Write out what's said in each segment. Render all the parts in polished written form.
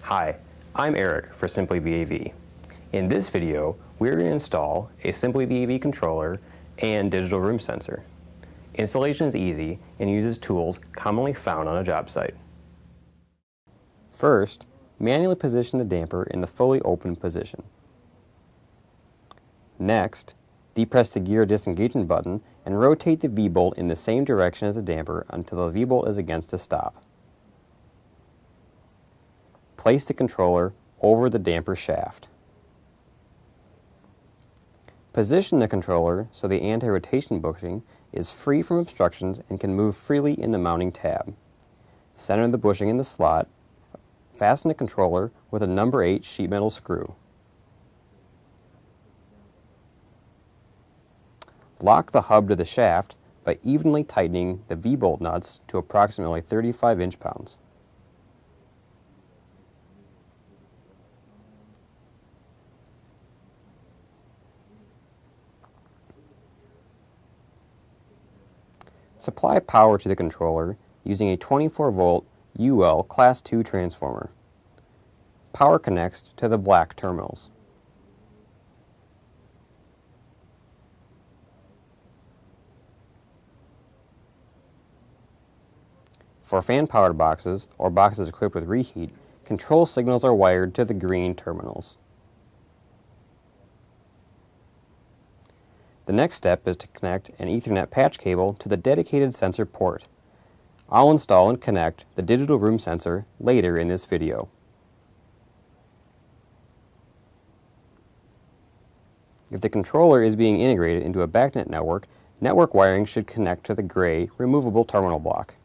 Hi, I'm Eric for Simply VAV. In this video, we're going to install a Simply VAV controller and digital room sensor. Installation is easy and uses tools commonly found on a job site. First, manually position the damper in the fully open position. Next, depress the gear disengagement button and rotate the V-bolt in the same direction as the damper until the V-bolt is against a stop. Place the controller over the damper shaft. Position the controller so the anti-rotation bushing is free from obstructions and can move freely in the mounting tab. Center the bushing in the slot. Fasten the controller with a number 8 sheet metal screw. Lock the hub to the shaft by evenly tightening the V-bolt nuts to approximately 35 inch-pounds. Supply power to the controller using a 24-volt UL Class 2 transformer. Power connects to the black terminals. For fan-powered boxes or boxes equipped with reheat, control signals are wired to the green terminals. The next step is to connect an Ethernet patch cable to the dedicated sensor port. I'll install and connect the digital room sensor later in this video. If the controller is being integrated into a BACnet network, network wiring should connect to the gray removable terminal block.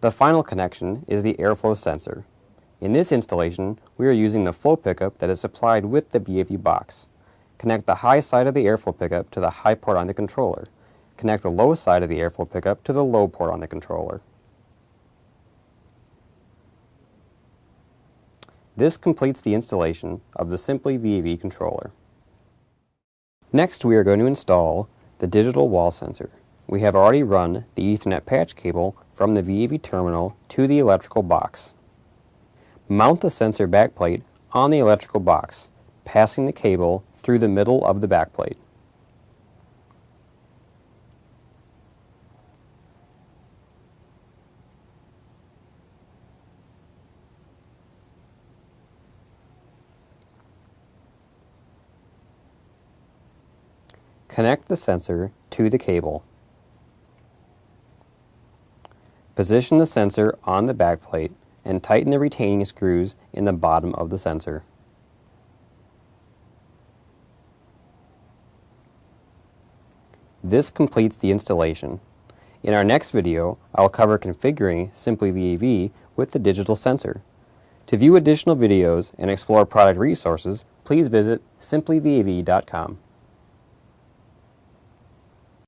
The final connection is the airflow sensor. In this installation, we are using the flow pickup that is supplied with the VAV box. Connect the high side of the airflow pickup to the high port on the controller. Connect the low side of the airflow pickup to the low port on the controller. This completes the installation of the Simply VAV controller. Next, we are going to install the digital wall sensor. We have already run the Ethernet patch cable from the VAV terminal to the electrical box. Mount the sensor backplate on the electrical box, passing the cable through the middle of the backplate. Connect the sensor to the cable. Position the sensor on the backplate and tighten the retaining screws in the bottom of the sensor. This completes the installation. In our next video, I will cover configuring Simply VAV with the digital sensor. To view additional videos and explore product resources, please visit simplyvav.com.